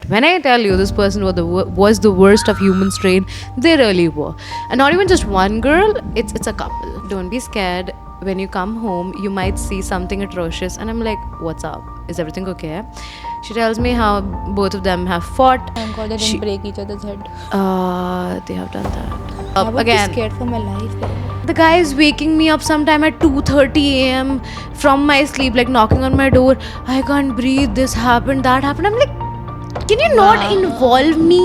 When I tell you this person was the worst of human strain, they really were. And not even just one girl, it's a couple. Don't be scared. When you come home, you might see something atrocious, and I'm like, what's up? Is everything okay? She tells me how both of them have fought. Thank God they didn't break each other's head. They have done that. I would Again, be scared for my life. Bro. the guy is waking me up sometime at 2:30 a.m. from my sleep, like knocking on my door. I can't breathe. This happened, that happened. I'm like, can you not involve me?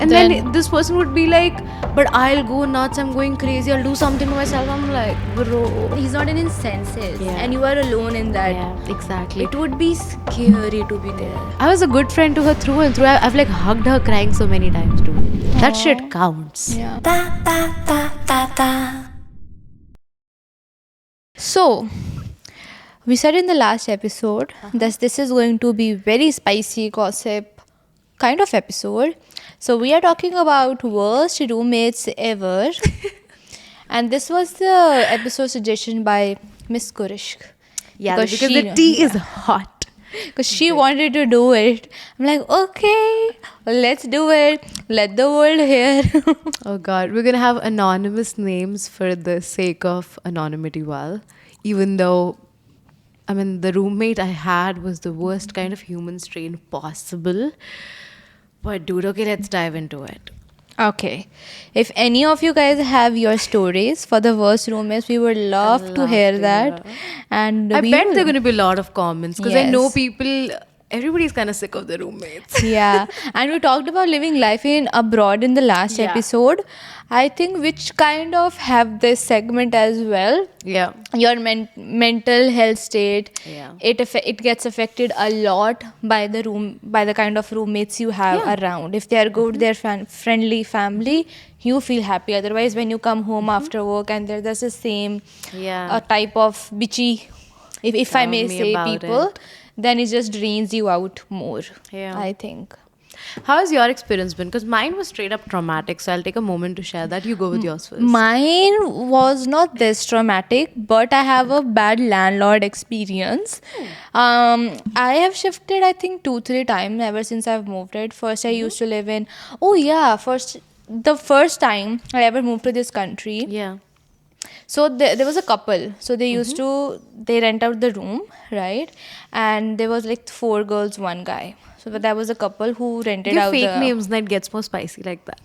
And then this person would be like, but I'll go nuts. I'm going crazy. I'll do something to myself. I'm like, bro. He's not in his senses, Yeah. and you are alone in that. Yeah, exactly. It would be scary to be there. I was a good friend to her through and through. I've like hugged her crying so many times too. That shit counts. Yeah. So, we said in the last episode that this is going to be very spicy gossip kind of episode. So, we are talking about worst roommates ever. And this was the episode suggestion by Miss Kurishk. Yeah, because the tea is hot. Because she wanted to do it. I'm like, okay, let's do it. Let the world hear. Oh god, we're gonna have anonymous names for the sake of anonymity, well. Even though, I mean, the roommate I had was the worst kind of human strain possible. But dude, okay, let's dive into it. Okay. If any of you guys have your stories for the worst roommates, we would love to hear that. And I we bet will- there are gonna be a lot of comments because I know Yes. people, everybody's kind of sick of their roommates. Yeah. And we talked about living life in abroad in the last Yeah. episode. I think which kind of have this segment as well. Yeah. Your mental health state, Yeah. it gets affected a lot by the kind of roommates you have around. If they are good, they're friendly family, you feel happy. Otherwise, when you come home after work and there's the same Yeah. type of bitchy, if I Tell may me say, about people, it. then it just drains you out more. Yeah. I think. How has your experience been? Because mine was straight up traumatic, so I'll take a moment to share that. You go with yours first. Mine was not this traumatic, but I have a bad landlord experience. I have shifted, I think, 2-3 times ever since I've moved it. First, I used to live in. The first time I ever moved to this country. Yeah. So there was a couple. So they used to rent out the room, right? And there was like 4 girls, 1 guy. So that was a couple who rented Give out fake the. names, then it gets more spicy like that.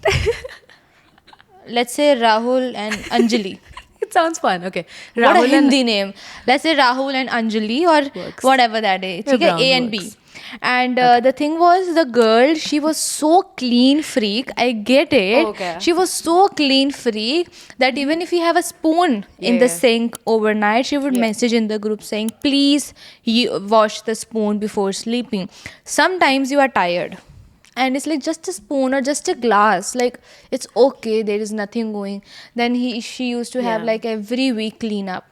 Let's say Rahul and Anjali. It sounds fun. Okay. What a Rahul and- Hindi name. Let's say Rahul and Anjali or Works. whatever that is. Yeah, Okay, A and B. works. And the thing was, the girl, she was so clean freak. I get it. Okay. She was so clean freak that even if you have a spoon in the Yeah. sink overnight, she would message in the group saying, please wash the spoon before sleeping. Sometimes you are tired. And it's like just a spoon or just a glass, like it's okay, there is nothing going. Then she used to have Yeah. like every week cleanup.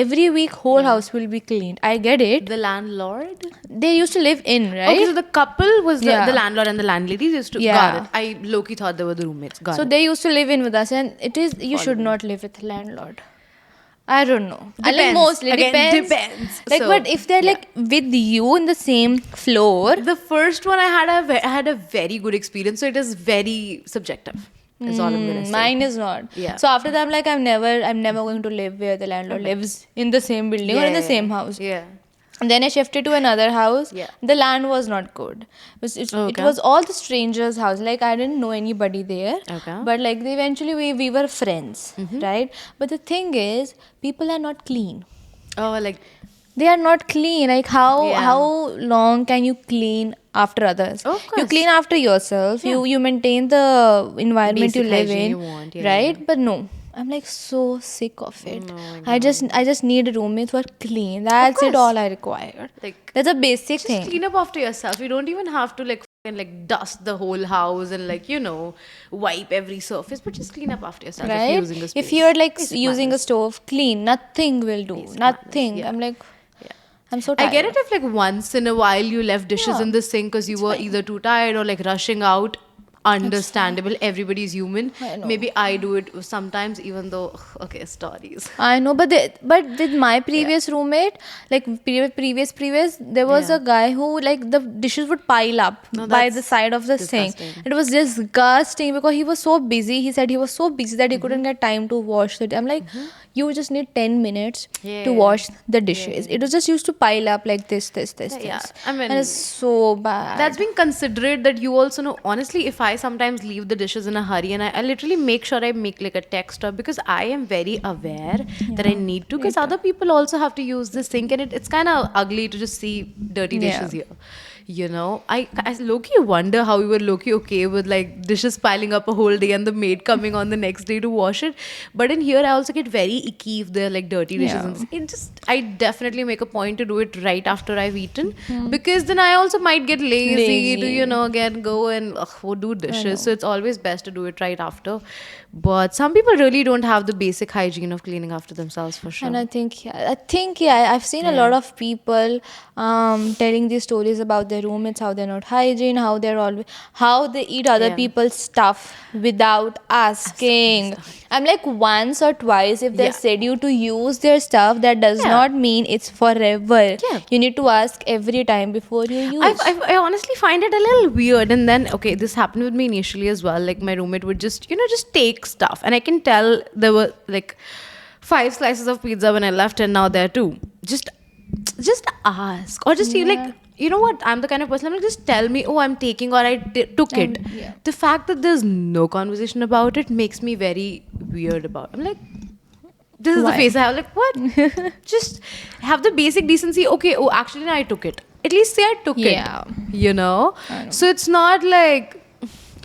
Every week whole house will be cleaned. I get it. The landlord? They used to live in, right? Okay, so the couple was Yeah. the landlord and the landlady used to. Yeah. Got it. I low-key thought they were the roommates. Got So it. they used to live in with us, and it is you should not live with a landlord. I don't know. I like Depends. mostly Again, depends. Like, So, but if they're like with you in the same floor, The first one I had a very good experience, so it is very subjective. Is all I'm gonna say. mine is not. Yeah. So after that, I'm like, I'm never going to live where the landlord lives in the same building or in the same house. Yeah. And then I shifted to another house. Yeah. The land was not good. It Okay. was all the strangers' house. Like I didn't know anybody there. Okay. But like eventually we were friends, right? But the thing is, people are not clean. Oh, like They are not clean. Like how Yeah. how long can you clean after others? Of You course. clean after yourself. You maintain the environment Basic you live hygiene in, you want, yeah, right? But no. I'm like so sick of it. Oh my I just need a roommate who are clean. That's it. course. All I require. Like, That's a basic just thing. clean up after yourself. You don't even have to like fucking, like dust the whole house and like wipe every surface, but just clean up after yourself. Right? If you're using a space. If you're like Basic using a manners. stove, clean. Nothing will do. Basic Nothing. manners, yeah. I'm like, Yeah. I'm so I tired. get it if like once in a while you left dishes Yeah. in the sink because you were either too tired or like rushing out. understandable. Everybody's human. I know. Maybe I do it sometimes, even though okay, stories. I know, but with my previous roommate, like previous, there was Yeah. a guy who like the dishes would pile up No, by that's the side of the sink. disgusting. It was disgusting because he was so busy. He said he was so busy that he couldn't get time to wash it. I'm like, you just need 10 minutes Yeah. to wash the dishes. It was just used to pile up like this. Yeah, I mean, and it's so bad. that's being considerate that you also know. Honestly, if I sometimes leave the dishes in a hurry and I literally make sure I make like a text up because I am very aware that I need to because other people also have to use this sink and it's kind of ugly to just see dirty dishes Yeah. here. You know, I low-key wonder how we were low-key okay with like dishes piling up a whole day and the maid coming on the next day to wash it. But in here, I also get very icky if they're like dirty dishes. Yeah. And it just, I definitely make a point to do it right after I've eaten because then I also might get lazy to, you know, go and do dishes. So it's always best to do it right after. But some people really don't have the basic hygiene of cleaning after themselves for sure. And I think I've seen a lot of people telling these stories about their roommates, how they're not hygiene, how they eat other Yeah. people's stuff without asking. I'm like, once or twice if they Yeah. said you to use their stuff, that does Yeah. not mean it's forever. Yeah. You need to ask every time before you use. I honestly find it a little weird. And then, okay, this happened with me initially as well. Like, my roommate would just, just take stuff. And I can tell there were like 5 slices of pizza when I left, and now there too. Just ask. Or just, like, you know what? I'm the kind of person, I'm like, just tell me, oh, I'm taking, or I took it. yeah. The fact that there's no conversation about it makes me very weird about I'm like, this is Why? the face I have. Like, what? Just have the basic decency. Okay, oh, actually, no, I took it. At least say I took Yeah. it. You know? So it's not like.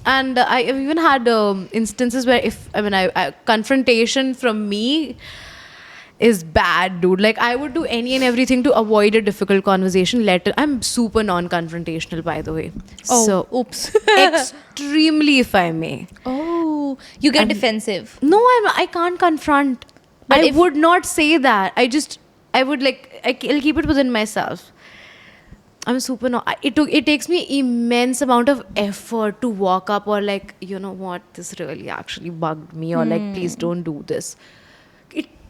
And I've even had instances where I confrontation from me is bad, dude. Like, I would do any and everything to avoid a difficult conversation. I'm super non-confrontational, by the way. Oh, So, oops. extremely, if I may. Oh, you get defensive. No, I can't confront. But I if- would not say that. I would like, I'll keep it within myself. I'm super no. It takes me immense amount of effort to walk up or like, you know what, this really actually bugged me, or like, please don't do this.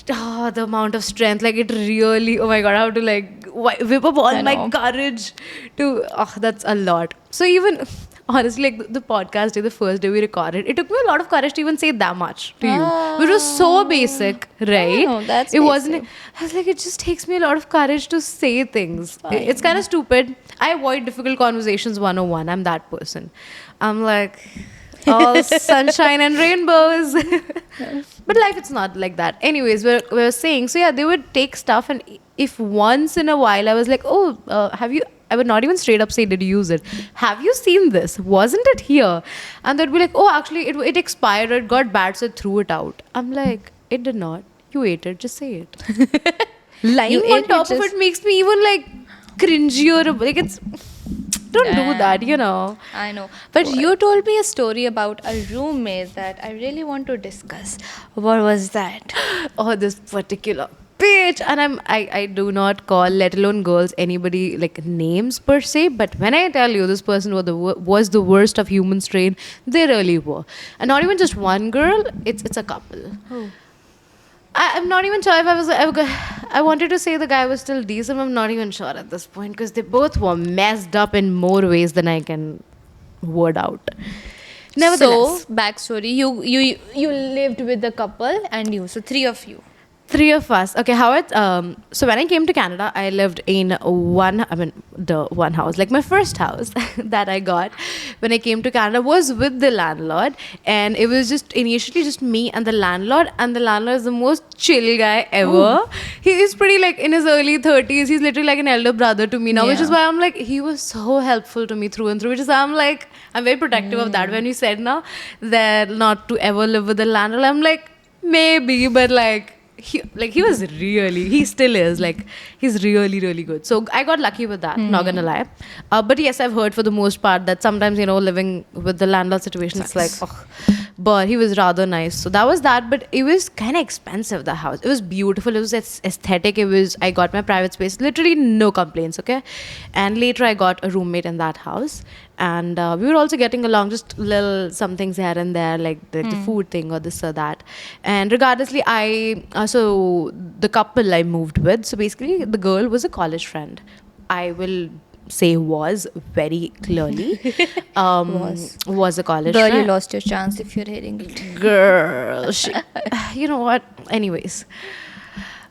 The amount of strength, like it really, oh my god, I have to like whip up all I my know. courage to, that's a lot. So even honestly, like the podcast day, the first day we recorded, it took me a lot of courage to even say that much to you, which was so basic, right? know, that's it wasn't. basic. I was like, it just takes me a lot of courage to say things. It's kind of stupid. I avoid difficult conversations 101. I'm that person. I'm like, all sunshine and rainbows. But life, it's not like that. Anyways, we're saying, so yeah, they would take stuff, and if once in a while I was like, oh, have you, I would not even straight up say, did you use it? Have you seen this? Wasn't it here? And they'd be like, oh, actually, it expired, or it got bad, so I threw it out. I'm like, it did not. You ate it. Just say it. Lying You on ate top it, of just- it makes me even like cringier. Like, it's, don't do that, you know. I know. But you told me a story about a roommate that I really want to discuss. What was that? Oh, this particular bitch. And I do not call, let alone girls, anybody like names per se. But when I tell you this person was the worst of human strain, they really were. And not even just one girl, it's a couple. Oh. I'm not even sure if I wanted to say the guy was still decent. I'm not even sure at this point because they both were messed up in more ways than I can word out. Nevertheless, So, backstory. You lived with the couple and you. So, 3 of you. 3 of us. Okay, how it? So when I came to Canada, I lived in the one house. Like my first house that I got when I came to Canada was with the landlord, and it was just initially just me and the landlord. And the landlord is the most chill guy ever. He is pretty like in his early 30s. He's literally like an elder brother to me now, which is Yeah. why I'm like, he was so helpful to me through and through. Which is why I'm like, I'm very protective of that. When you said now that not to ever live with the landlord, I'm like, maybe, but like. He still is like, he's really, really good. So I got lucky with that, not gonna lie. But yes, I've heard for the most part that sometimes, living with the landlord situation, it's like, but he was rather nice. So that was that, but it was kind of expensive, the house. It was beautiful, it was aesthetic, I got my private space, literally no complaints, okay? And later I got a roommate in that house, and we were also getting along, just little some things here and there, like the food thing or this or that. And regardlessly, so the couple I moved with, so basically the girl was a college friend. I will say was very clearly was a college Girl, you friend. lost your chance if you're hearing it. Girl, you know what? Anyways,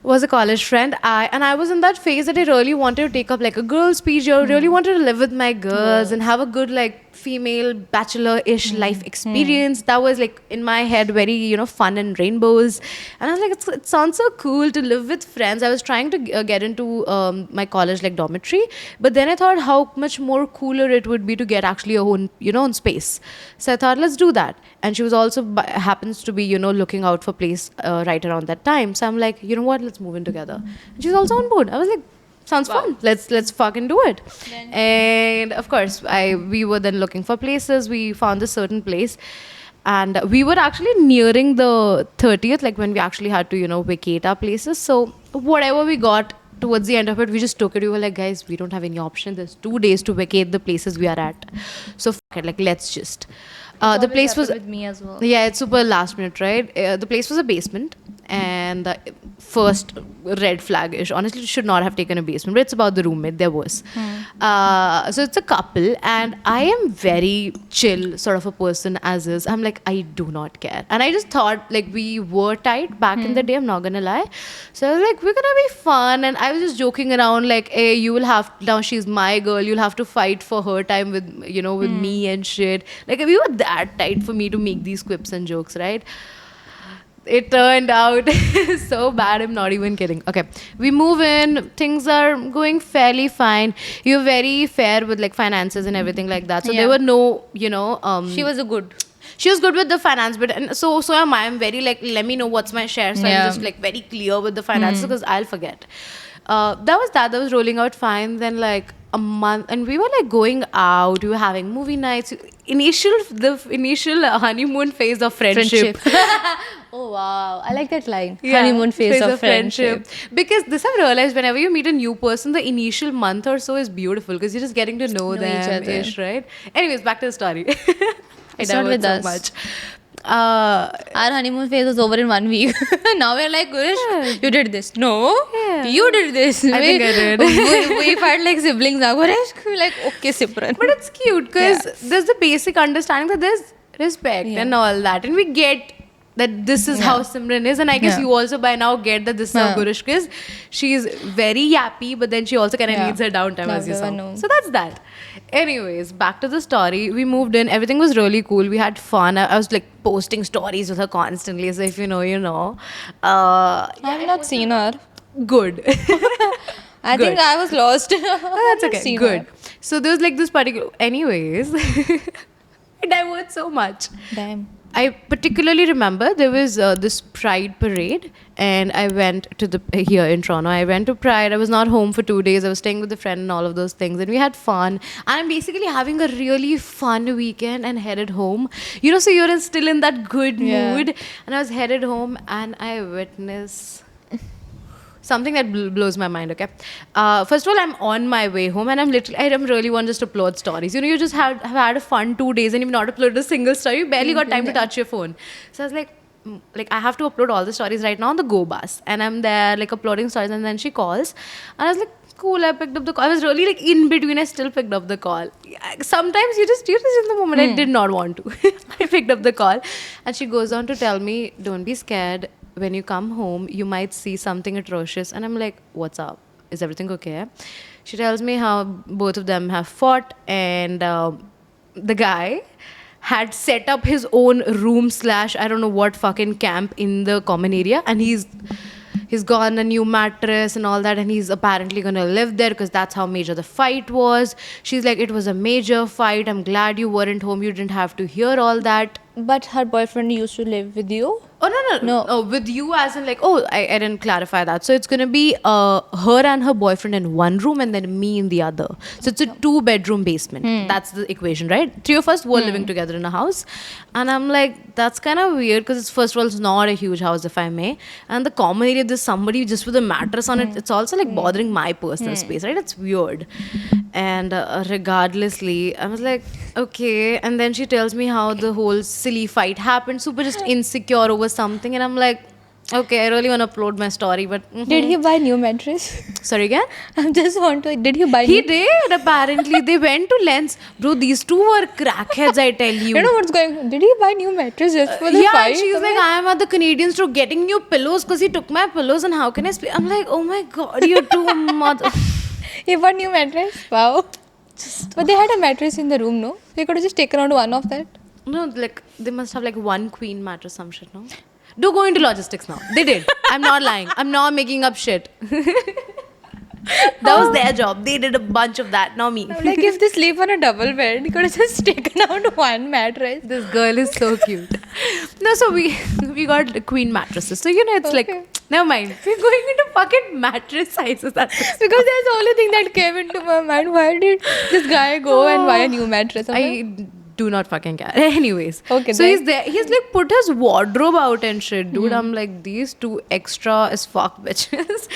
was a college friend. I was in that phase that I really wanted to take up like a girl's PG. I really wanted to live with my girls and have a good like female bachelor-ish life experience. That was like in my head very, you know, fun and rainbows. And I was like, it sounds so cool to live with friends. I was trying to get into my college like dormitory, but then I thought how much more cooler it would be to get actually a own, you know, own space. So I thought, let's do that. And she was also happens to be, you know, looking out for place right around that time. So I'm like, you know what, let's move in together. And she's also on board. I was like, sounds fun. Let's fucking do it. And of course, we were then looking for places. We found a certain place, and we were actually nearing the 30th, like when we actually had to, you know, vacate our places. So whatever we got towards the end of it, we just took it. We were like, guys, we don't have any option. There's 2 days to vacate the places we are at. So fuck it, like let's just. The place was with me as well. yeah, it's super last minute, right? The place was a basement, and the first red flag-ish. Honestly, it should not have taken a basement, but it's about the roommate. There was. So it's a couple, and I am very chill sort of a person as is. I'm like, I do not care. And I just thought, like, we were tight back in the day, I'm not gonna lie. So I was like, we're gonna be fun. And I was just joking around, like, hey, you will have, now she's my girl, you'll have to fight for her time with, you know, with me and shit. Like, we were that tight for me to make these quips and jokes, right? It turned out so bad, I'm not even kidding. Okay, we move in, things are going fairly fine. You're very fair with like finances and everything like that. So there were no, you know, She was she was good with the finance bit, and so am I. I'm very like, let me know what's my share, so I'm just like very clear with the finances because I'll forget. That was rolling out fine. Then like a month, and we were like going out, we were having movie nights. The initial honeymoon phase of friendship. Oh wow, I like that line. Yeah, Honeymoon phase of friendship. Because this I've realized, whenever you meet a new person, the initial month or so is beautiful because you're just getting to know Know each them other. ish, right? Anyways, back to the story. It's not with us. Much. Our honeymoon phase was over in 1 week. Now we're like, Gurish, you did this. No, Yeah. you did this. I think I did. we felt like siblings now. Gurish, like, okay, Simran. But it's cute because there's the basic understanding that there's respect and all that, and we get that this is how Simran is, and I guess you also by now get that this is how Gurish is. She's very yappy, but then she also kind of needs her downtime, as you saw. So that's that. Anyways, back to the story. We moved in. Everything was really cool. We had fun. I was like posting stories with her constantly. So if you know, you know. I've not seen her. Good. I think I was lost. That's okay. Good. So there was like this particular. Anyways, I divert so much. Damn. I particularly remember there was this Pride parade, and I went to here in Toronto. I went to Pride. I was not home for 2 days. I was staying with a friend and all of those things, and we had fun. And I'm basically having a really fun weekend and headed home. You know, so you're still in that good mood. And I was headed home, and I witnessed something that blows my mind. Okay, first of all, I'm on my way home, and I really want just to upload stories. You know, you just have had a fun 2 days, and you've not uploaded a single story. You barely got time to touch your phone. So I was like I have to upload all the stories right now on the Go bus, and I'm there like uploading stories, and then she calls, and I was like, cool, I picked up the call. I was really like in between. I still picked up the call. Sometimes you're just in the moment. I did not want to. I picked up the call, and she goes on to tell me, don't be scared. When you come home, you might see something atrocious. And I'm like, what's up? Is everything okay? She tells me how both of them have fought, and the guy had set up his own room / I don't know what fucking camp in the common area, and he's gotten a new mattress and all that, and he's apparently gonna live there because that's how major the fight was. She's like, it was a major fight. I'm glad you weren't home. You didn't have to hear all that. But her boyfriend used to live with you? Oh, no. No. Oh, with you as in like, oh, I didn't clarify that. So it's going to be her and her boyfriend in one room and then me in the other. So it's a 2-bedroom basement. That's the equation, right? 3 of us were living together in a house. And I'm like, that's kind of weird because first of all, it's not a huge house, if I may. And the common area, there's somebody just with a mattress on it. It's also like bothering my personal space, right? It's weird. And regardlessly, I was like, okay. And then she tells me how the whole silly fight happened, super just insecure over something. And I'm like, okay, I really want to upload my story, but Did he buy new mattress? sorry again? I just want to. Did he buy He new? did, apparently. They went to Lens. Bro, these two were crackheads, I tell you. You know what's going on? Did he buy new mattress just for the Yeah, fight? and she's like, I am at the Canadian store getting new pillows because he took my pillows and how can I speak? I'm like, oh my god, you're too mother. He bought new mattress? Wow. But they had a mattress in the room, no? They could have just taken out one of that. No, like they must have like one queen mattress, some shit, no? Do go into logistics now. They did. I'm not lying. I'm not making up shit. That was their job. They did a bunch of that, not me. I'm like, if they sleep on a double bed, you could have just taken out one mattress. This girl is so cute. No, so we got the queen mattresses. So you know, it's Okay. like never mind. We're going into fucking mattress sizes. That's Because that's the only thing that came into my mind. Why did this guy go and buy a new mattress? I'm like, I do not fucking care. Anyways, Okay, so then- he's there. He's like put his wardrobe out and shit, dude. I'm like, these two extra as fuck bitches.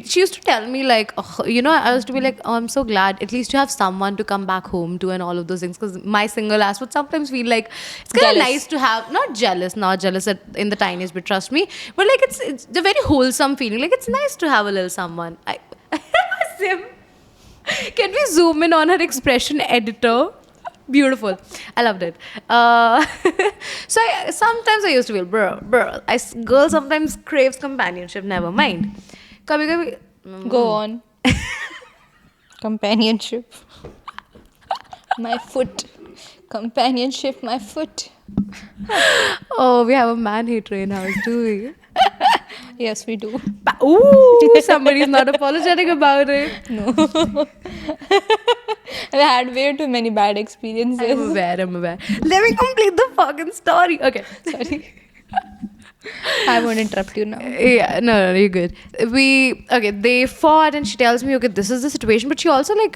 She used to tell me like, oh, you know, I used to be like, oh, I'm so glad at least you have someone to come back home to and all of those things. Because my single ass would sometimes feel like it's kind of Jealous. nice to have, not jealous in the tiniest bit, trust me, but like it's a very wholesome feeling. Like it's nice to have a little someone. Sim, can we zoom in on her expression editor? Beautiful. I loved it. So sometimes I used to feel, bro. Girl sometimes craves companionship. Never mind. Kabhi. go on. Companionship. My foot. Companionship, my foot. Oh, we have a man hater in house, do we? Yes, we do. Ooh, somebody's not apologetic about it. No. I've had way too many bad experiences. I'm aware. Let me complete the fucking story. Okay. Sorry. I won't interrupt you now. Yeah, no, you're good. They fought and she tells me, okay, this is the situation. But she also like,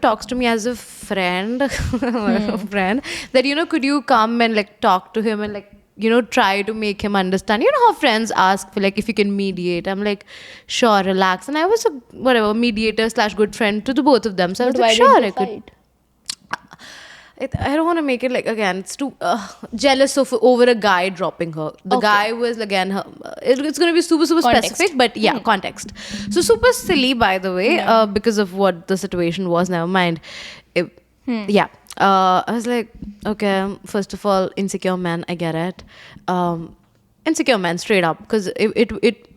talks to me as a friend, that, could you come and like talk to him and like, try to make him understand. You know how friends ask for like, if you can mediate. I'm like, sure, relax. And I was a mediator / good friend to the both of them. So I was But like, why sure, did I you could. fight? I don't want to make it like, again, it's too jealous over a guy dropping her. The guy was again it's going to be super Context. specific, but yeah, context. So super silly, by the way, because of what the situation was. Never mind. Yeah. I was like, okay, first of all, insecure man, I get it. Insecure man, straight up, because it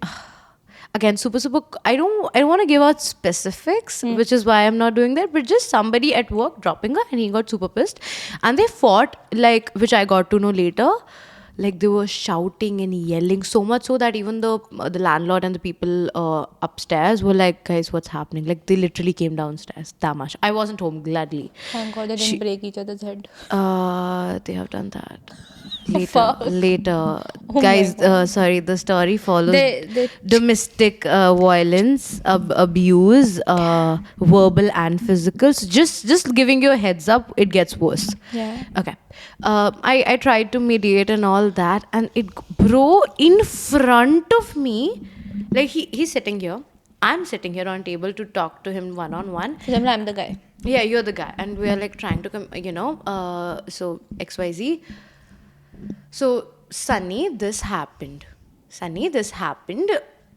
again, super. I don't want to give out specifics, which is why I'm not doing that. But just somebody at work dropping her, and he got super pissed, and they fought like, which I got to know later. Like they were shouting and yelling so much so that even the landlord and the people upstairs were like, guys, what's happening? Like they literally came downstairs. That much. I wasn't home, gladly. Thank God they didn't break each other's head. They have done that. Fuck. Later. my Guys, sorry, the story follows They- domestic violence, abuse, verbal and physical. So just giving you a heads up, it gets worse. Yeah. Okay. I tried to mediate and all that, and bro, in front of me, like he's sitting here. I'm sitting here on table to talk to him one-on-one. For example, I'm the guy. Yeah, you're the guy, and we're like trying to come, so XYZ. So Sunny, this happened.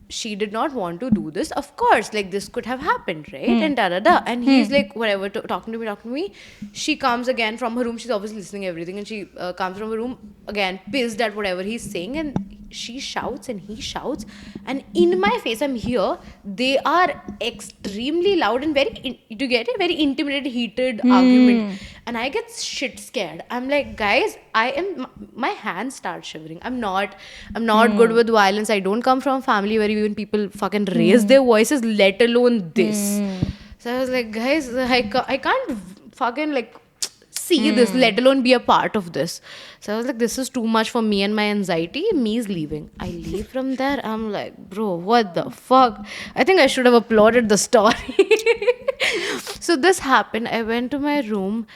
She did not want to do this. Of course, like this could have happened, right? And and he's like, whatever, talking to me. She comes again from her room. She's obviously listening to everything, and she comes from her room again, pissed at whatever he's saying, and she shouts and he shouts, and in my face, I'm here. They are extremely loud and very intimidated, heated argument, and I get shit scared. I'm like, guys, my hands start shivering. I'm not good with violence. I don't come from a family where even people fucking raise their voices, let alone this. So I was like, guys, I can't fucking like see this, let alone be a part of this. So I was like, this is too much for me and my anxiety. Me's leaving. I leave from there. I'm like, bro, what the fuck? I think I should have applauded the story. So this happened. I went to my room,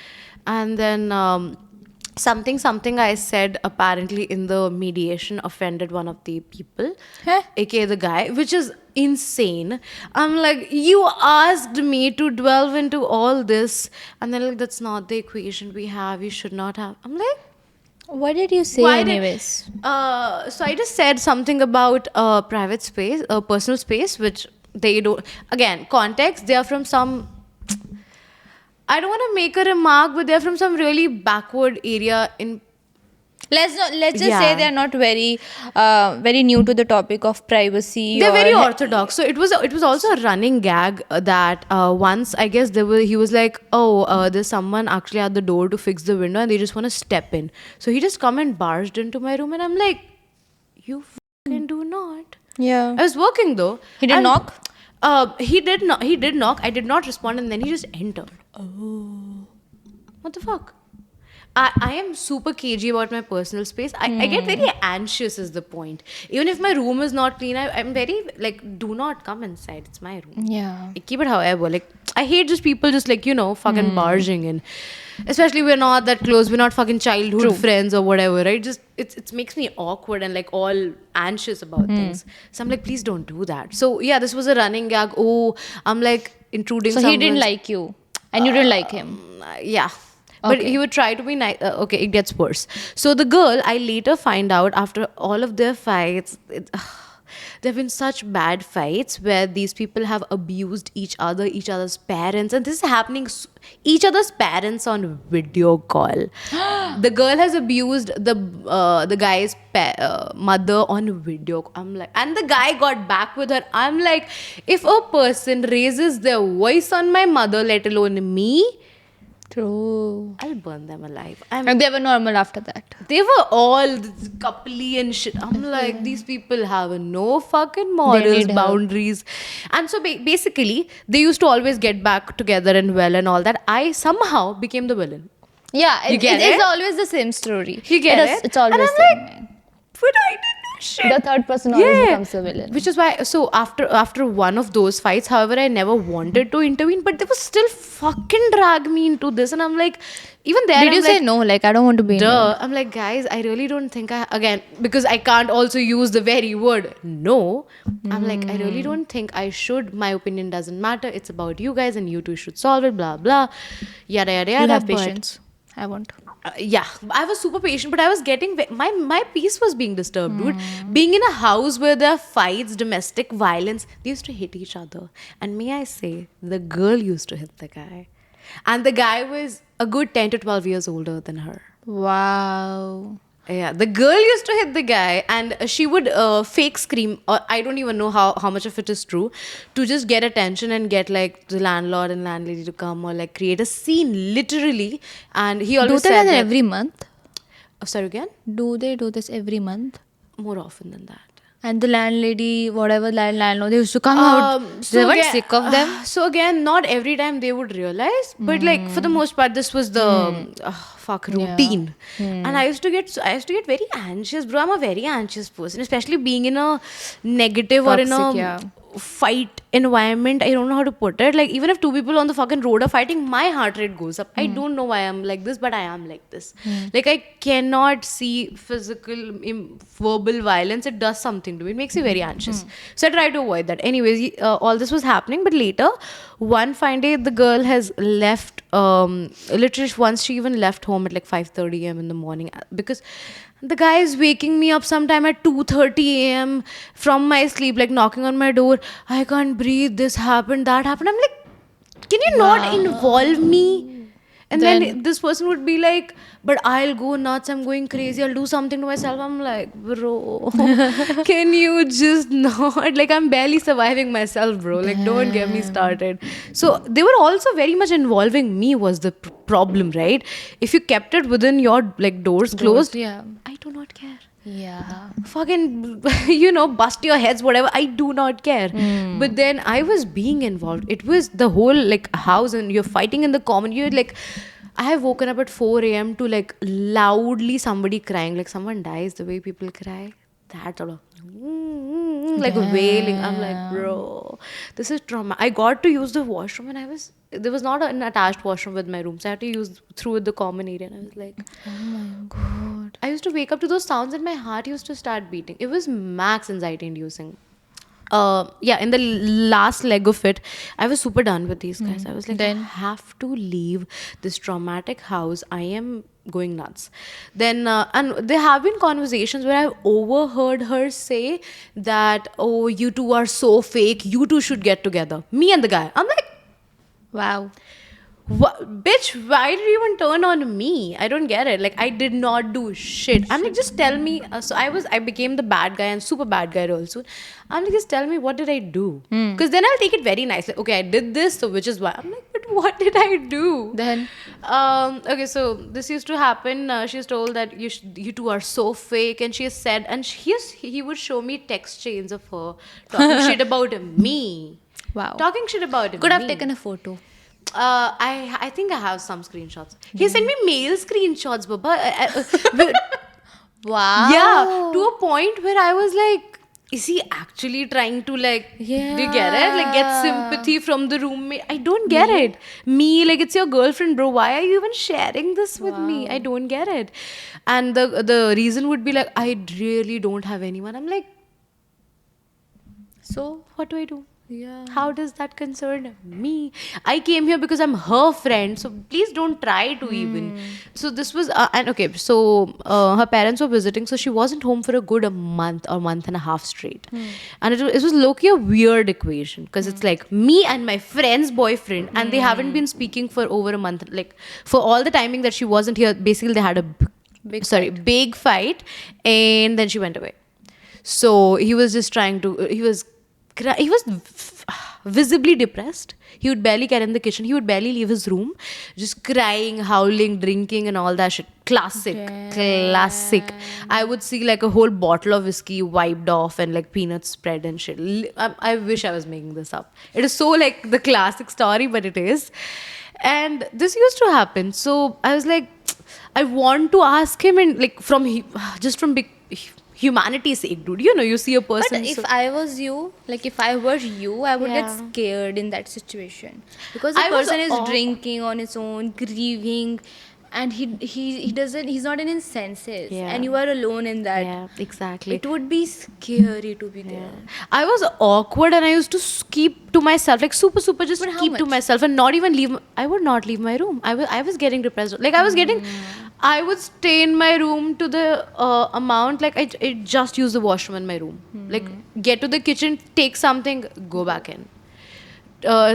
and then something I said apparently in the mediation offended one of the people, Huh? aka the guy, which is insane. I'm like, you asked me to delve into all this, and then like, that's not the equation we have. You should not have. I'm like, What did you say, why did- anyways? so I just said something about private space, personal space, which they don't. Again, context. They are from some. I don't want to make a remark, but they're from some really backward area in. Let's just Yeah. say they're not very new to the topic of privacy. They're or very orthodox. So it was also a running gag that once I guess he was like, oh, there's someone actually at the door to fix the window and they just want to step in. So he just come and barged into my room and I'm like, you fucking do not. Yeah. I was working though. He didn't knock? He did not. He did knock. I did not respond, and then he just entered. Oh, what the fuck? I am super cagey about my personal space. I get very anxious is the point. Even if my room is not clean, I'm very like, do not come inside. It's my room. Yeah. I keep it however. Like, I hate just people just like, fucking barging in. Especially we're not that close. We're not fucking childhood friends or whatever, right? Just, it makes me awkward and like all anxious about things. So I'm like, please don't do that. So yeah, this was a running gag. Oh, I'm like intruding So he didn't someone's- like you, and you didn't like him. yeah. But Okay. he would try to be nice. Okay, it gets worse. So the girl, I later find out after all of their fights, there have been such bad fights where these people have abused each other's parents, and this is happening. Each other's parents on video call. The girl has abused the guy's mother on video. I'm like, and the guy got back with her. I'm like, if a person raises their voice on my mother, let alone me, True. I'll burn them alive. And they were normal after that. They were all coupley and shit. I'm like, these people have no fucking morals, need help. boundaries. And so basically, they used to always get back together and well and all that. I somehow became the villain. Yeah, You get it's it? always the same story. You get it? It's always And I'm the like, same. but I didn't know shit. The third person always becomes the villain. Which is why, so after one of those fights, however, I never wanted to intervene, but they would still fucking drag me into this. And I'm like, even there, Did I'm you like, say no? Like, I don't want to be in it. duh. I'm like, guys, I really don't think again, because I can't also use the very word no. I'm like, I really don't think I should. My opinion doesn't matter. It's about you guys and you two should solve it, blah, blah. Yada, yada, yada. You have but- patience. I won't. yeah, I was super patient, but I was getting my peace was being disturbed, dude. Being in a house where there are fights, domestic violence, they used to hit each other, and may I say, the girl used to hit the guy, and the guy was a good 10 to 12 years older than her. Wow. Yeah, the girl used to hit the guy, and she would fake scream, or I don't even know how much of it is true, to just get attention and get like the landlord and landlady to come or like create a scene, literally. And he Do always they said do that that, every month? sorry again, Do they do this every month? more often than that. And the landlady, whatever landlord, they used to come out. They weren't again- sick of them. So again, not every time they would realize, but like for the most part, this was the routine. And I used to get very anxious, bro. I'm a very anxious person, especially being in a negative or in Toxic, a yeah. fight environment. I don't know how to put it. Like even if two people on the fucking road are fighting, my heart rate goes up. I don't know why I'm like this, but I am like this. Like I cannot see physical, verbal violence. It does something to me. It makes me very anxious. So I try to avoid that. Anyways, all this was happening, but later, one fine day, the girl has left. Literally, once she even left home at like 5:30 a.m. in the morning because the guy is waking me up sometime at 2:30 a.m. from my sleep, like knocking on my door. I can't breathe. This happened, that happened. I'm like, can you not involve me? And then this person would be like, but I'll go nuts. I'm going crazy. I'll do something to myself. I'm like, bro, can you just not? Like, I'm barely surviving myself, bro. Like, don't get me started. So they were also very much involving me was the problem, right? If you kept it within your like doors closed, Yeah. I do not care. Yeah. Fucking, bust your heads, whatever. I do not care. But then I was being involved. It was the whole like house, and you're fighting in the common. You're like, I have woken up at 4 a.m. to like loudly somebody crying, like someone dies the way people cry. That sort of like wailing. I'm like, bro, this is trauma. I got to use the washroom and there was not an attached washroom with my room, so I had to use through the common area. And I was like, Oh my god. I used to wake up to those sounds and my heart used to start beating. It was max anxiety inducing. Yeah, in the last leg of it, I was super done with these guys. I was like, Then? I have to leave this traumatic house. I am going nuts. Then, and there have been conversations where I've overheard her say that, oh, you two are so fake. You two should get together. Me and the guy. I'm like, Wow. bitch, why did you even turn on me? I don't get it. Like, I did not do shit. I'm like, just tell me. So I became the bad guy and super bad guy also. I'm like, just tell me, what did I do? Because then I'll take it very nicely. Okay, I did this, so which is why. I'm like, but what did I do? Then? Okay, so this used to happen. She's told that you two are so fake, and she has said, and he would show me text chains of her talking shit about me. Wow. Talking shit about me. Could have taken a photo. I think I have some screenshots. He sent me mail screenshots, Baba. Wow. Yeah, to a point where I was like, is he actually trying to like, do you get it? Like get sympathy from the roommate? I don't get it. Me, like it's your girlfriend, bro. Why are you even sharing this with me? I don't get it. And the reason would be like, I really don't have anyone. I'm like, so what do I do? Yeah. How does that concern me? I came here because I'm her friend, so please don't try to even. So this was, and okay, so her parents were visiting, so she wasn't home for a good month or month and a half straight. And it was low-key a weird equation because it's like me and my friend's boyfriend, and they haven't been speaking for over a month. Like for all the timing that she wasn't here, basically they had a big fight, and then she went away. So he was just trying to, he was visibly depressed. He would barely get in the kitchen. He would barely leave his room. Just crying, howling, drinking and all that shit. Classic. I would see like a whole bottle of whiskey wiped off and like peanuts spread and shit. I wish I was making this up. It is so like the classic story, but it is. And this used to happen. So I was like, I want to ask him, and like from big humanity's sake, dude. You know, you see a person. But if I was you, like if I were you, I would get scared in that situation because the person is drinking on its own, grieving, and he's not in his senses, and you are alone in that. Yeah, exactly. It would be scary to be there. I was awkward and I used to keep to myself, like super just But how keep to much? myself and not even leave. I would not leave my room. I was getting depressed. Like I would stay in my room to the amount, like I just use the washroom in my room. Like get to the kitchen, take something, go back in.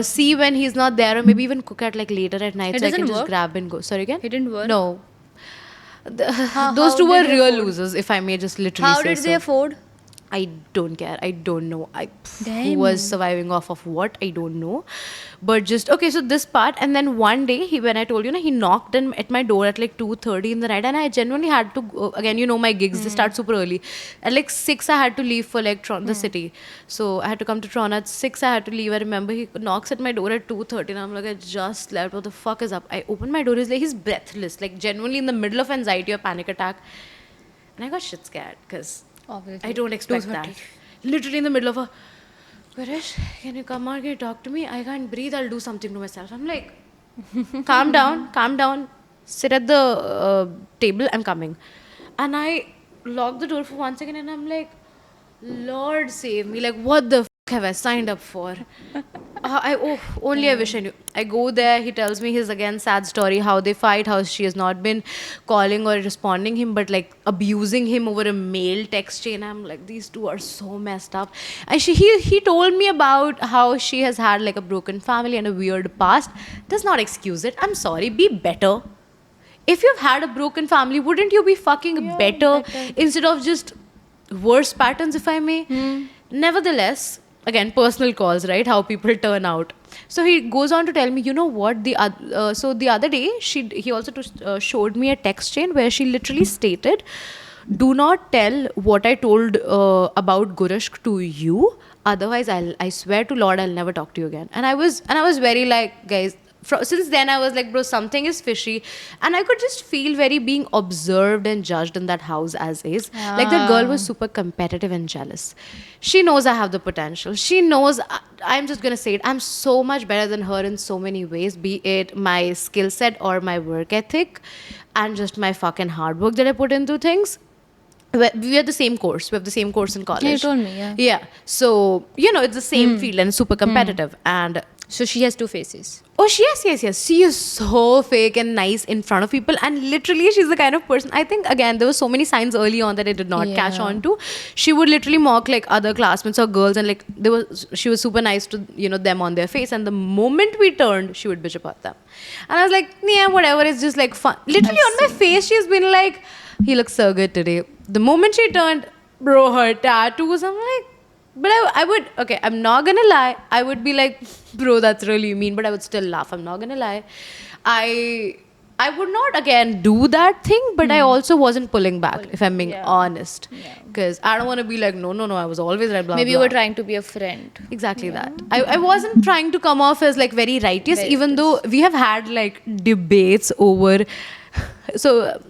See when he's not there, or maybe even cook at like later at night, It so I can doesn't just work? grab and go. Sorry again? It didn't work? No. Those how two were did they real afford? losers, if I may just literally How say did so. they afford? I don't care. I don't know. Who Damn. was surviving off of what? I don't know. But just okay. So this part, and then one day when I told you, he knocked at my door at like 2:30 in the night, and I genuinely had to go, again. You know my gigs they start super early. At like 6 I had to leave for like the city, so I had to come to Toronto at 6. I had to leave. I remember he knocks at my door at 2:30, and I'm like, I just slept. What the fuck is up? I open my door. He's like, he's breathless, like genuinely in the middle of anxiety or panic attack, and I got shit scared because Obviously. I don't expect that. Literally in the middle of a, Garish, can you come out? Can you talk to me? I can't breathe. I'll do something to myself. I'm like, calm down. Sit at the table. I'm coming. And I lock the door for 1 second and I'm like, Lord save me. Like, what the have I signed up for? Only I wish I knew. I go there, he tells me his again sad story, how they fight, how she has not been calling or responding him, but like abusing him over a mail text chain. I'm like, these two are so messed up. And he told me about how she has had like a broken family and a weird past. Does not excuse it. I'm sorry, be better. If you've had a broken family, wouldn't you be fucking better instead of just worse patterns, if I may? Nevertheless, again, personal calls, right? How people turn out. So he goes on to tell me, you know what? So the other day, he also showed me a text chain where she literally stated, "Do not tell what I told about Gurashk to you. Otherwise, I swear to Lord, I'll never talk to you again." And I was very like, guys, since then I was like, bro, something is fishy, and I could just feel very being observed and judged in that house as is. Like that girl was super competitive and jealous. She knows I have the potential. She knows I'm just gonna say it, I'm so much better than her in so many ways, be it my skill set or my work ethic and just my fucking hard work that I put into things. We are the same course. We have the same course in college. Yeah, you told me, yeah. Yeah. So, it's the same field and super competitive. And So she has two faces. oh, yes. She is so fake and nice in front of people. And literally, she's the kind of person, I think, again, there were so many signs early on that I did not catch Yeah. on to. She would literally mock like other classmates or girls, and like she was super nice to, them on their face. And the moment we turned, she would bitch about them. And I was like, yeah, whatever, it's just like fun. Literally on my face, she's been like, he looks so good today. The moment she turned, bro, her tattoos, I'm like, but I would, okay, I'm not gonna lie. I would be like, bro, that's really mean, but I would still laugh. I'm not gonna lie. I would not again do that thing, but I also wasn't pulling back, if I'm being honest. Because I don't want to be like, no, I was always right, blah, Maybe blah. you were trying to be a friend. Exactly that. I wasn't trying to come off as like very righteous, even though we have had like debates over. So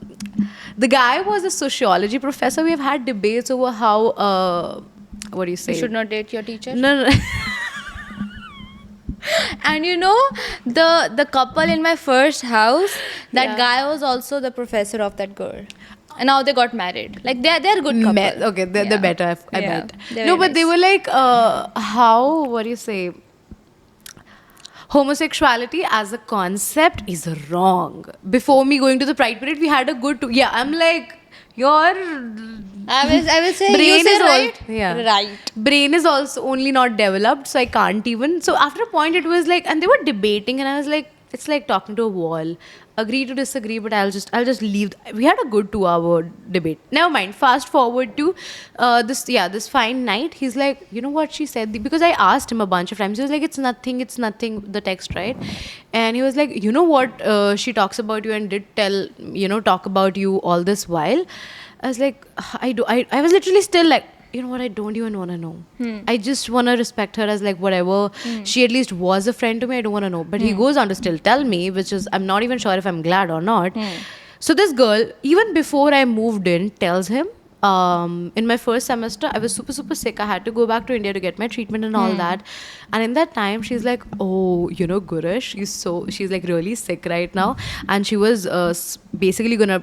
the guy was a sociology professor. We have had debates over how, what do you say? You should not date your teacher. No. And the couple in my first house, that guy was also the professor of that girl. And now they got married. Like they're good couple. Okay, they're better, I Yeah, bet. they're No, very but they were like, how, what do you say? Homosexuality as a concept is wrong. Before me going to the Pride Parade, we had a good I'm like, your I will say brain you say is right. Right. Brain is also only not developed, so I can't even. So after a point, it was like, and they were debating, and I was like, it's like talking to a wall. Agree to disagree, but I'll just leave. We had a good 2-hour debate. Never mind. Fast forward to this fine night. He's like, you know what she said? Because I asked him a bunch of times. He was like, it's nothing. The text, right? And he was like, you know what? She talks about you and did tell, talk about you all this while. I was like, I was literally still like, you know what, I don't even want to know. I just want to respect her as like whatever. She at least was a friend to me. I don't want to know. But he goes on to still tell me, which is, I'm not even sure if I'm glad or not. So this girl, even before I moved in, tells him, in my first semester, I was super, super sick. I had to go back to India to get my treatment and all that. And in that time, she's like, oh, Gurish, she's like really sick right now. And she was basically going to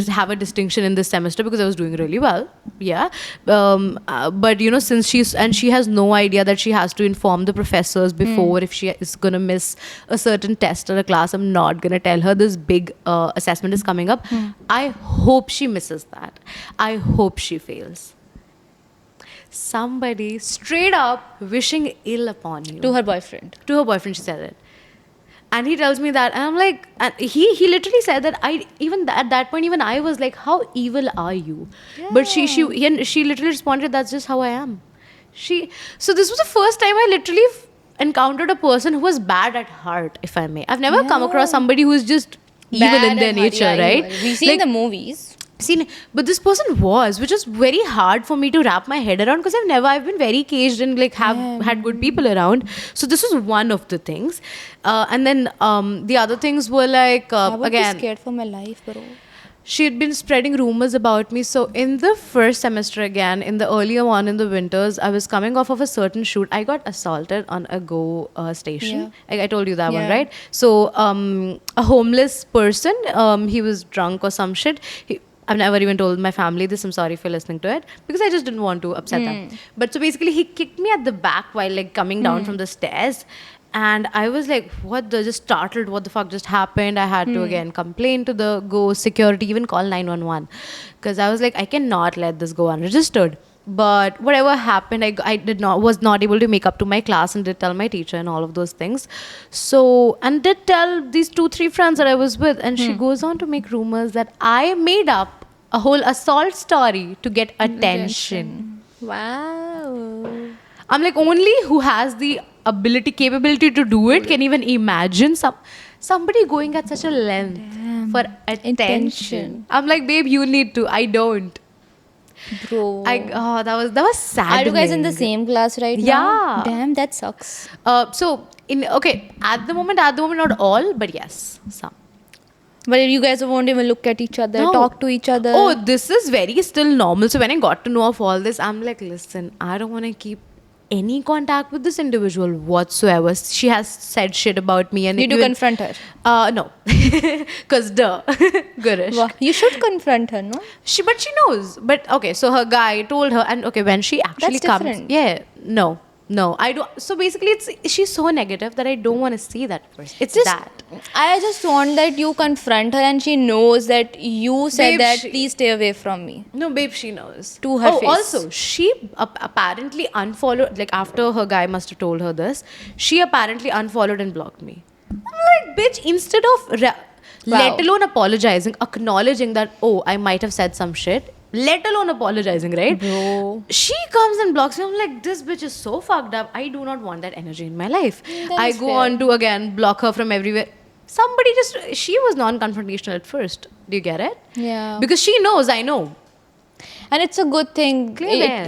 have a distinction in this semester because I was doing really well. Yeah. But, since she has no idea that she has to inform the professors before if she is going to miss a certain test or a class. I'm not going to tell her this big assessment is coming up. I hope she misses that. I hope she fails. Somebody straight up wishing ill upon you. To her boyfriend. To her boyfriend, she said it. And he tells me that, and I'm like, and he literally said that at that point, even I was like, how evil are you? Yeah. But she literally responded, that's just how I am. So this was the first time I literally encountered a person who was bad at heart, if I may. I've never come across somebody who's just evil Bad in their at nature, heart, yeah, right? evil. We see in the movies. But this person was, which is very hard for me to wrap my head around because I've been very caged and like had good people around. So this was one of the things. And then the other things were like, I would again, be scared for my life, bro. she had been spreading rumors about me. So in the first semester again, in the earlier one in the winters, I was coming off of a certain shoot. I got assaulted on a Go station. Yeah. I told you that one, right? So a homeless person, he was drunk or some shit. I've never even told my family this. I'm sorry if you're listening to it. Because I just didn't want to upset them. But so basically, he kicked me at the back while like coming down from the stairs. And I was like, just startled. What the fuck just happened? I had to again complain to the Go security, even call 911. Because I was like, I cannot let this go unregistered. But whatever happened, I was not able to make up to my class and did tell my teacher and all of those things. So, and did tell these 2-3 friends that I was with. And she goes on to make rumors that I made up a whole assault story to get attention. Wow. I'm like, only who has the capability to do it can even imagine somebody going at such a length for attention. I'm like, babe, you need to. I don't. Bro. That was sad. Are you guys in the same class right now? Yeah. Damn, that sucks. So at the moment, not all, but yes, some. But you guys won't even look at each other, No. talk to each other. Oh, this is very still normal. So when I got to know of all this, I'm like, listen, I don't want to keep any contact with this individual whatsoever. She has said shit about me, and Did you even- confront her? No, because duh, Gurish. Wow. You should confront her, no? But she knows. But okay, so her guy told her, and okay, when she actually That's comes, different. yeah, no, I don't. So basically, she's so negative that I don't want to see that person. It's Just, that. I just want that you confront her and she knows that you said Babe, that she- please stay away from me. No, babe, she knows. To her face. Also, she apparently unfollowed, like after her guy must have told her this, she apparently unfollowed and blocked me. I'm like, bitch, instead of, let alone apologizing, acknowledging that, oh, I might have said some shit, let alone apologizing, right? Bro. She comes and blocks me. I'm like, this bitch is so fucked up. I do not want that energy in my life. That I is go fair. on to again block her from everywhere. Somebody she was non-confrontational at first. Do you get it? Yeah. Because she knows I know. And it's a good thing. Clear.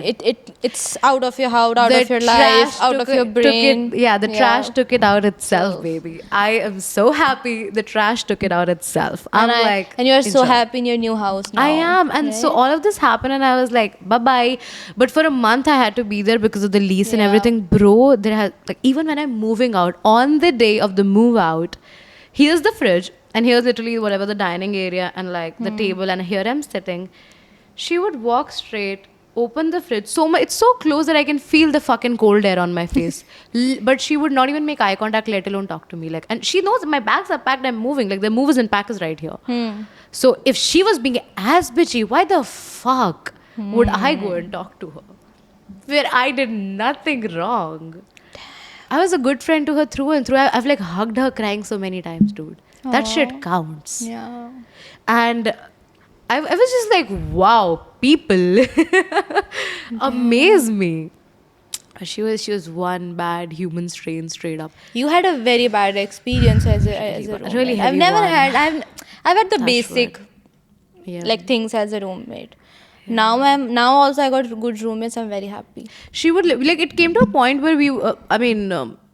It's out of your house, out The of your trash life, out of took your it- brain. the trash took it out itself, So- baby. I am so happy the trash took it out itself. I'm like, and you're so enjoy. happy in your new house now. I am. And so right? all of this happened and I was like, bye-bye. But for a month I had to be there because of the lease and Yeah. everything. Bro, there has like even when I'm moving out, on the day of the move out, here's the fridge and here's literally whatever the dining area and like the table and here I'm sitting. She would walk straight, open the fridge so much, it's so close that I can feel the fucking cold air on my face. But she would not even make eye contact, let alone talk to me. Like, and she knows my bags are packed, I'm moving. Like the movers and packers right here. So if she was being as bitchy, why the fuck would I go and talk to her? Where I did nothing wrong. I was a good friend to her through and through. I've like hugged her crying so many times, dude. That shit counts. Yeah. And I was just like, wow, people amaze me. She was one bad human strain straight up. You had a very bad experience as a roommate. Really I've heavy never one. had. I've had the Touch basic Yeah. like things as a roommate. Now also I got good roommates. I'm very happy. She would like it came to a point where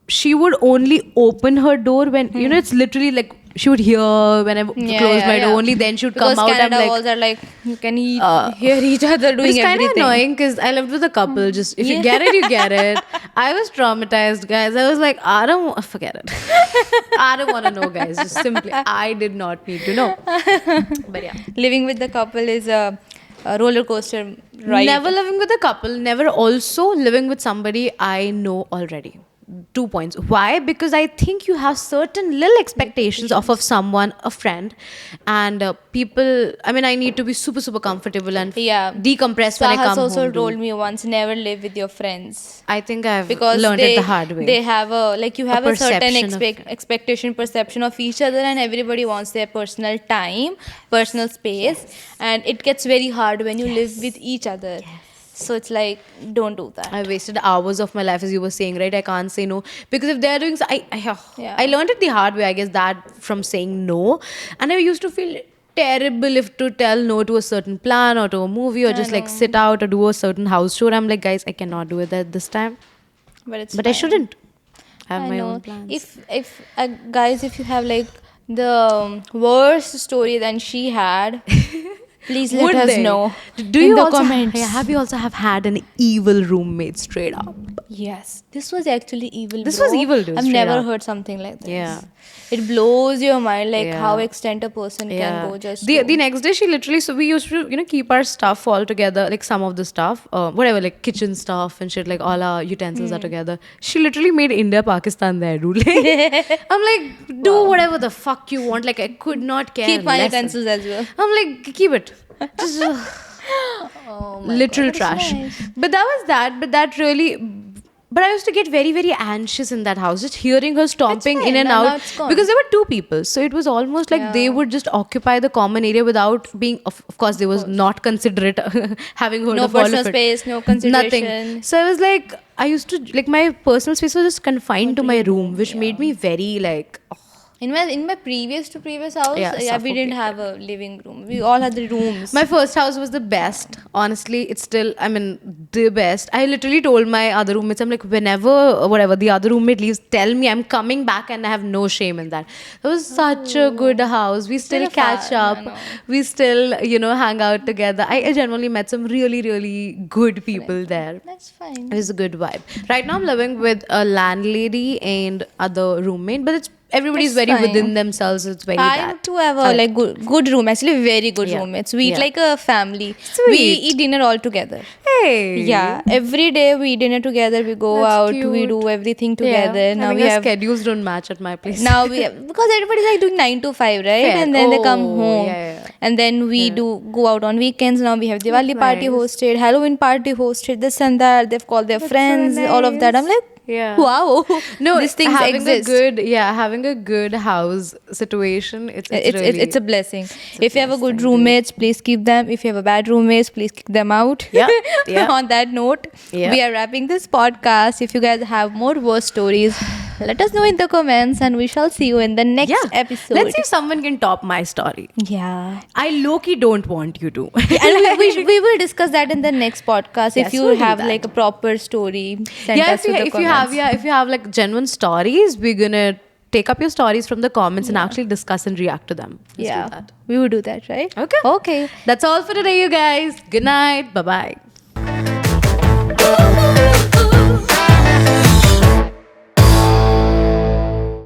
she would only open her door when it's literally like she would hear when I close my door. Only then she would Because come out. Canada I'm like, walls are like you can hear each other doing it's kind of everything. annoying because I lived with a couple. Just if you get it, you get it. I was traumatized, guys. I was like, I don't forget it. I don't want to know, guys. Just simply, I did not need to know. But yeah, Living with the couple is a roller coaster ride. never living with a couple. Never also living with somebody I know already. 2 points. Why? Because I think you have certain little expectations of someone, a friend, and people. I mean, I need to be super comfortable and decompress when I come Sahas also home. told dude. me once, never live with your friends. I think I've Because learned it the hard way. They have you have a certain perception perception of each other, and everybody wants their personal time, personal space, and it gets very hard when you live with each other. So it's like, don't do that. I wasted hours of my life, as you were saying, right? I can't say no because if they're doing, I learned it the hard way, I guess, that from saying no, and I used to feel terrible if to tell no to a certain plan or to a movie or just like sit out or do a certain house show. I'm like, guys, I cannot do it at this time, But but I fine. shouldn't. I have I my know. own plans. If guys, if you have like the worst story than she had, please let Would us they? know Do in you the also comments. have you also have had an evil roommate straight up? Yes, this was actually evil. This bro. was evil, dude, I've straight never up. heard something like this. Yeah. It blows your mind, like Yeah. how extent a person can go. Just the to- next day she literally, so we used to keep our stuff all together, like some of the stuff, whatever, like kitchen stuff and shit, like all our utensils are together. She literally made India Pakistan there, dude. I'm like, do whatever the fuck you want, like I could not care keep my less. utensils as well. I'm like, keep it. Just Oh my literal God, that's trash. nice. But that was that. But that really. But I used to get very anxious in that house, just hearing her stomping fine. in and Now out it's gone. because there were 2 people, so it was almost like they would just occupy the common area without being. Of course, they was not considerate, having heard No of all personal of it. space, no consideration. Nothing. So I was like, I used to like my personal space was just confined to my room, which made me very like. In my previous house, Yeah, we didn't have a living room. We all had the rooms. My first house was the best. Honestly, it's still, I mean, the best. I literally told my other roommates, I'm like, whenever, whatever, the other roommate leaves, tell me I'm coming back, and I have no shame in that. It was such a good house. We still Still catch fun, I up. know. We still, hang out together. I genuinely met some really, really good people there. That's fine. It was a good vibe. Right now, I'm living with a landlady and other roommate, but everybody's That's very fine. within themselves. It's very I bad. too have a like good room. Actually, very good Yeah. roommates. We eat Yeah. like a family. We Sweet. eat dinner all together. Hey. Yeah, every day we eat dinner together. We go That's out. We cute. do everything together. Yeah. Now I think we our have. schedules don't match at my place. Now we have, because everybody's like doing 9 to 5, right? Fair. And then they come Oh, home. yeah. And then we do go out on weekends. Now we have Diwali party nice. hosted, Halloween party hosted, this and that. They've called their friends, all of that. I'm like, Yeah. wow. No, these things having exist. having a good house situation. It's really, It's a blessing. If you have a good roommates, please keep them. If you have a bad roommates, please kick them out. Yeah, yeah. On that note, Yeah. we are wrapping this podcast. If you guys have more worst stories, let us know in the comments, and we shall see you in the next episode. Let's see if someone can top my story. Yeah. I low-key don't want you to. And we will discuss that in the next podcast. Yes, If you we'll do have that. like a proper story, send Yeah, us to the comments. if you have like genuine stories, we're gonna take up your stories from the comments and actually discuss and react to them. Let's do that. We will do that, right? Okay. Okay. That's all for today, you guys. Good night. Bye bye.